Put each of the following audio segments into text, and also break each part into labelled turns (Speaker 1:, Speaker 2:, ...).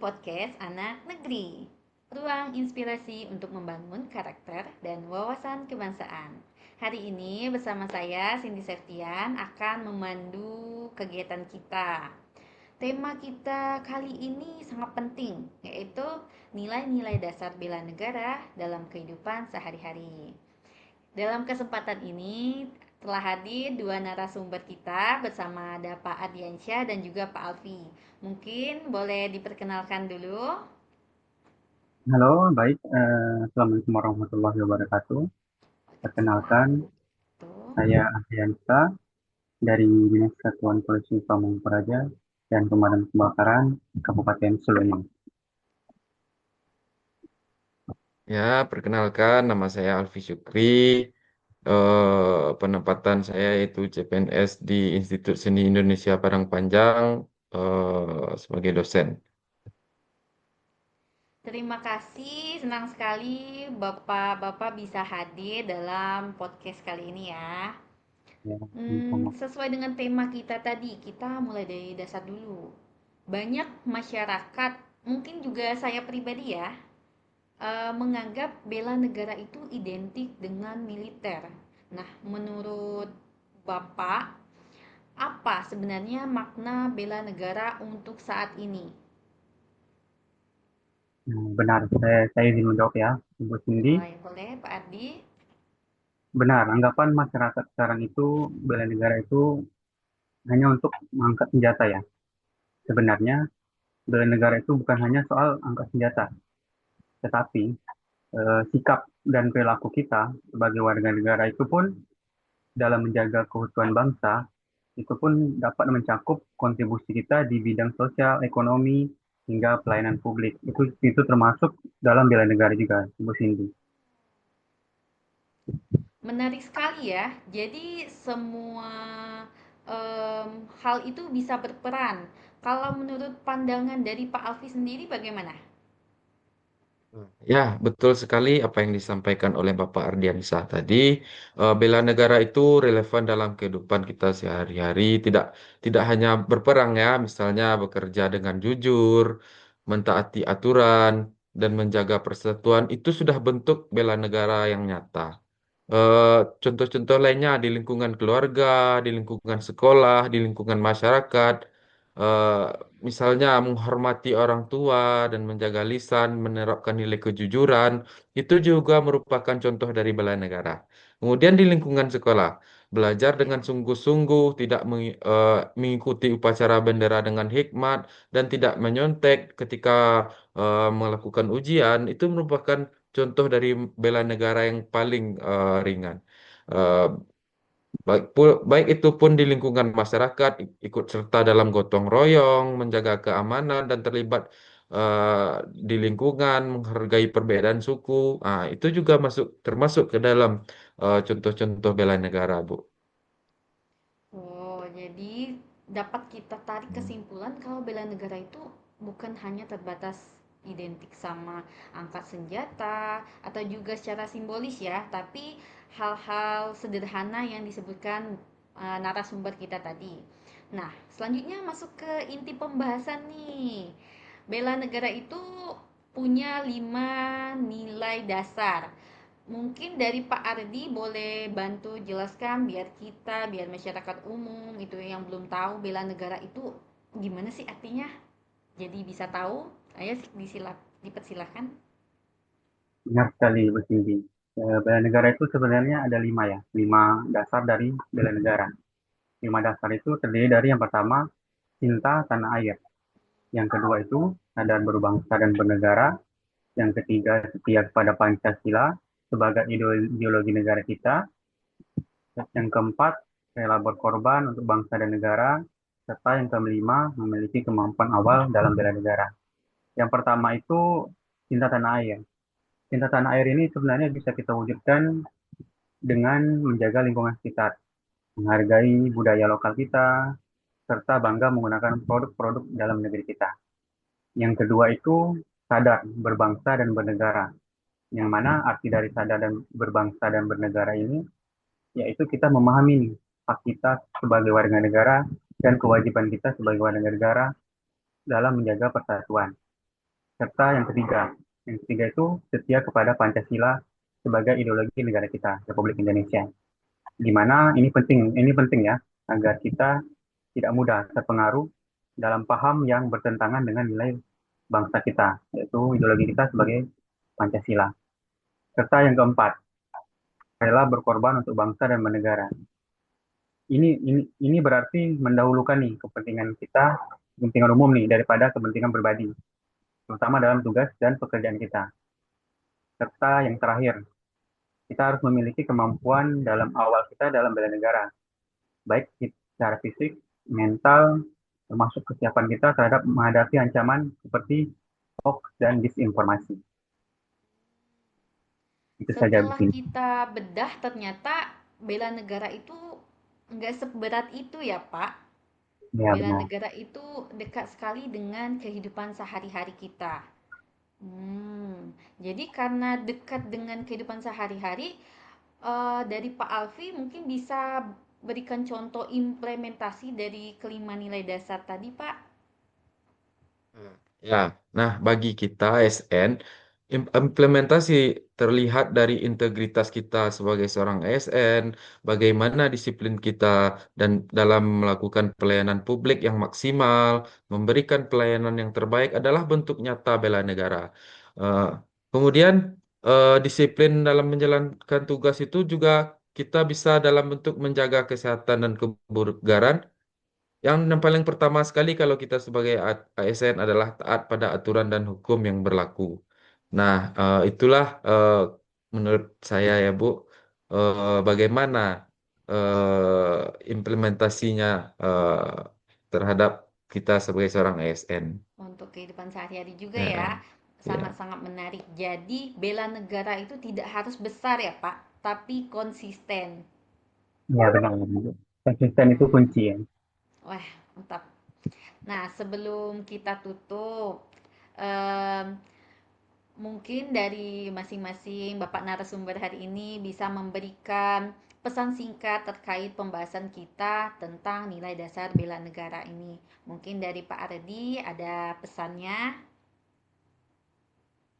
Speaker 1: podcast Anak Negeri, ruang inspirasi untuk membangun karakter dan wawasan kebangsaan. Hari ini bersama saya Cindy Septian akan memandu kegiatan kita. Tema kita kali ini sangat penting, yaitu nilai-nilai dasar bela negara dalam kehidupan sehari-hari. Dalam kesempatan ini telah hadir dua narasumber kita bersama ada Pak Ardiansyah dan juga Pak Alfi. Mungkin boleh diperkenalkan dulu.
Speaker 2: Halo, baik. Assalamualaikum warahmatullahi wabarakatuh.
Speaker 1: Waalaikumsalam
Speaker 2: Perkenalkan,
Speaker 1: warahmatullahi
Speaker 2: saya Afriansa dari Dinas Satuan Polisi Pamung Praja dan Pemadam Kebakaran Kabupaten Sleman.
Speaker 3: Ya, perkenalkan nama saya Alfi Syukri. Penempatan saya yaitu CPNS di Institut Seni Indonesia Padang Panjang sebagai dosen.
Speaker 1: Terima kasih, senang sekali Bapak-bapak bisa hadir dalam podcast kali ini ya.
Speaker 2: Ya, sama.
Speaker 1: Sesuai dengan tema kita tadi, kita mulai dari dasar dulu. Banyak masyarakat, mungkin juga saya pribadi ya, menganggap bela negara itu identik dengan militer. Nah, menurut Bapak, apa sebenarnya makna bela negara untuk saat ini?
Speaker 2: Benar, saya izin menjawab ya, Ibu Cindy.
Speaker 1: Boleh, boleh, Pak Ardi.
Speaker 2: Benar, anggapan masyarakat sekarang itu bela negara itu hanya untuk mengangkat senjata ya. Sebenarnya bela negara itu bukan hanya soal angkat senjata, tetapi sikap dan perilaku kita sebagai warga negara itu pun dalam menjaga keutuhan bangsa itu pun dapat mencakup kontribusi kita di bidang sosial, ekonomi, hingga pelayanan publik. Itu termasuk dalam bela negara juga, Bu Cindy.
Speaker 1: Menarik sekali ya. Jadi semua hal itu bisa berperan. Kalau menurut pandangan dari Pak Alfi sendiri bagaimana?
Speaker 3: Ya, betul sekali apa yang disampaikan oleh Bapak Ardiansah tadi. Bela negara itu relevan dalam kehidupan kita sehari-hari. Tidak hanya berperang ya, misalnya bekerja dengan jujur, mentaati aturan, dan menjaga persatuan. Itu sudah bentuk bela negara yang nyata. Eh, Contoh-contoh lainnya di lingkungan keluarga, di lingkungan sekolah, di lingkungan masyarakat. Eh, Misalnya menghormati orang tua dan menjaga lisan, menerapkan nilai kejujuran, itu juga merupakan contoh dari bela negara. Kemudian di lingkungan sekolah, belajar dengan
Speaker 1: Ya.
Speaker 3: sungguh-sungguh, tidak mengikuti upacara bendera dengan hikmat, dan tidak menyontek ketika melakukan ujian, itu merupakan contoh dari bela negara yang paling ringan. Eh, Baik itu pun di lingkungan masyarakat, ikut serta dalam gotong royong, menjaga keamanan dan terlibat di lingkungan, menghargai perbedaan suku. Itu juga termasuk ke dalam contoh-contoh bela negara, Bu.
Speaker 1: Oh, jadi dapat kita tarik kesimpulan kalau bela negara itu bukan hanya terbatas identik sama angkat senjata atau juga secara simbolis ya, tapi hal-hal sederhana yang disebutkan narasumber kita tadi. Nah, selanjutnya masuk ke inti pembahasan nih. Bela negara itu punya 5 nilai dasar. Mungkin dari Pak Ardi boleh bantu jelaskan biar masyarakat umum itu yang belum tahu bela negara itu gimana sih artinya. Jadi bisa tahu. Ayo dipersilahkan.
Speaker 2: Benar sekali, Bu Cindy. Bela negara itu sebenarnya ada 5 ya, 5 dasar dari bela negara. 5 dasar itu terdiri dari yang pertama, cinta tanah air. Yang kedua itu, sadar berbangsa dan bernegara. Yang ketiga, setia kepada Pancasila sebagai ideologi negara kita. Yang keempat, rela berkorban untuk bangsa dan negara. Serta yang kelima, memiliki kemampuan awal dalam bela negara. Yang pertama itu cinta tanah air. Cinta tanah air ini sebenarnya bisa kita wujudkan dengan menjaga lingkungan sekitar, menghargai budaya lokal kita, serta bangga menggunakan produk-produk dalam negeri kita. Yang kedua itu sadar berbangsa dan bernegara. Yang mana arti dari sadar dan berbangsa dan bernegara ini yaitu kita memahami nih, hak kita sebagai warga negara dan kewajiban kita sebagai warga negara dalam menjaga persatuan. Serta yang ketiga itu setia kepada Pancasila sebagai ideologi negara kita, Republik Indonesia. Di mana ini penting ya, agar kita tidak mudah terpengaruh dalam paham yang bertentangan dengan nilai bangsa kita, yaitu ideologi kita sebagai Pancasila. Serta yang keempat, rela berkorban untuk bangsa dan negara. Ini berarti mendahulukan nih kepentingan kita, kepentingan umum nih daripada kepentingan pribadi, terutama dalam tugas dan pekerjaan kita. Serta yang terakhir, kita harus memiliki kemampuan dalam awal kita dalam bela negara, baik secara fisik, mental, termasuk kesiapan kita terhadap menghadapi ancaman seperti hoax dan disinformasi. Itu saja
Speaker 1: Setelah
Speaker 2: begini.
Speaker 1: kita bedah, ternyata bela negara itu nggak seberat itu ya, Pak.
Speaker 2: Ya
Speaker 1: Bela
Speaker 2: benar.
Speaker 1: negara itu dekat sekali dengan kehidupan sehari-hari kita. Jadi karena dekat dengan kehidupan sehari-hari, dari Pak Alfi mungkin bisa berikan contoh implementasi dari kelima nilai dasar tadi, Pak.
Speaker 3: Ya, nah bagi kita ASN, implementasi terlihat dari integritas kita sebagai seorang ASN, bagaimana disiplin kita dan dalam melakukan pelayanan publik yang maksimal, memberikan pelayanan yang terbaik adalah bentuk nyata bela negara. Eh, Kemudian disiplin dalam menjalankan tugas itu juga kita bisa dalam bentuk menjaga kesehatan dan kebugaran yang paling pertama sekali kalau kita sebagai ASN adalah taat pada aturan dan hukum yang berlaku. Nah, itulah menurut saya ya Bu, bagaimana implementasinya terhadap kita sebagai seorang ASN.
Speaker 1: Untuk kehidupan sehari-hari juga ya,
Speaker 3: Ya, ya,
Speaker 1: sangat-sangat menarik. Jadi, bela negara itu tidak harus besar ya, Pak, tapi konsisten.
Speaker 2: Ya benar. Konsisten itu
Speaker 1: Hmm,
Speaker 2: kunci ya.
Speaker 1: wah, mantap. Nah, sebelum kita tutup, em, mungkin dari masing-masing Bapak narasumber hari ini bisa memberikan pesan singkat terkait pembahasan kita tentang nilai dasar bela negara ini. Mungkin dari Pak Ardi ada pesannya.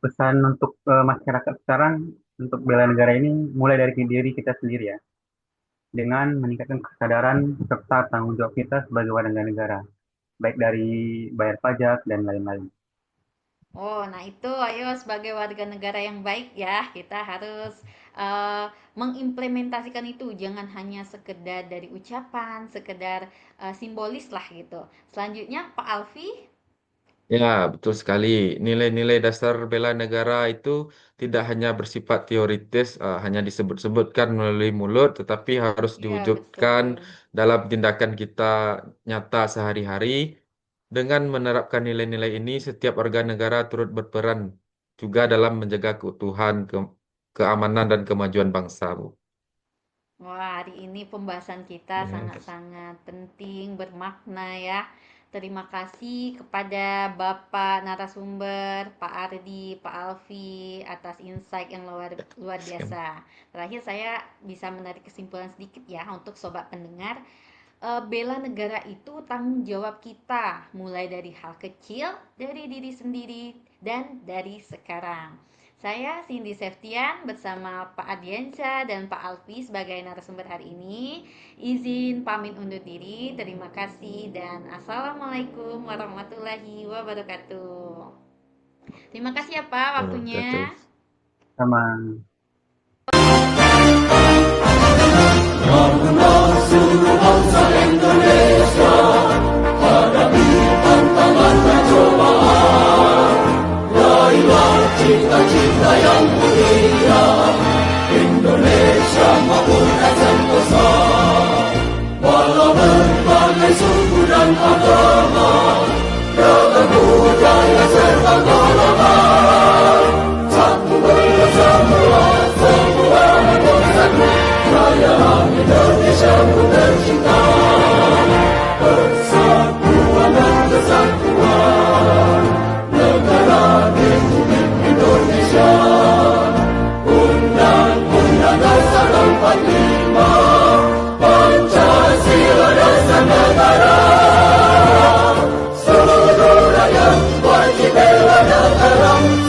Speaker 2: Pesan untuk masyarakat sekarang untuk bela negara ini mulai dari diri kita sendiri ya, dengan meningkatkan kesadaran serta tanggung jawab kita sebagai warga negara, baik dari bayar pajak dan lain-lain.
Speaker 1: Oh, nah itu ayo sebagai warga negara yang baik ya, kita harus eh, mengimplementasikan itu. Jangan hanya sekedar dari ucapan, sekedar simbolis lah gitu. Selanjutnya Pak Alfi.
Speaker 3: ya, betul sekali. Nilai-nilai dasar bela negara itu tidak hanya bersifat teoritis, hanya disebut-sebutkan melalui mulut, tetapi harus
Speaker 1: Ya,
Speaker 3: diwujudkan
Speaker 1: betul.
Speaker 3: dalam tindakan kita nyata sehari-hari. Dengan menerapkan nilai-nilai ini, setiap warga negara turut berperan juga dalam menjaga keutuhan, keamanan, dan kemajuan bangsa, Bu.
Speaker 1: Wah, hari ini pembahasan kita
Speaker 3: Ya.
Speaker 1: sangat-sangat penting, bermakna ya. Terima kasih kepada Bapak narasumber, Pak Ardi, Pak Alfi, atas insight yang luar, luar biasa. Terakhir saya bisa menarik kesimpulan sedikit ya untuk sobat pendengar. Bela negara itu tanggung jawab kita, mulai dari hal kecil, dari diri sendiri, dan dari sekarang. Saya Cindy Septian bersama Pak Adiansyah dan Pak Alfi sebagai narasumber hari ini. Izin pamit undur diri. Terima kasih dan Assalamualaikum warahmatullahi wabarakatuh. Terima kasih ya Pak waktunya.
Speaker 3: Wabarakatuh.
Speaker 2: Sama
Speaker 4: cita-cita yang mulia, Indonesia menggunakan sentosa. Walau berbagai suku dan agama, ragam budaya serta golongan, satu bersama semua bersatu, kekayaan Indonesia ku tercinta. Persatuan dan kesatuan, negara Republik Indonesia. terang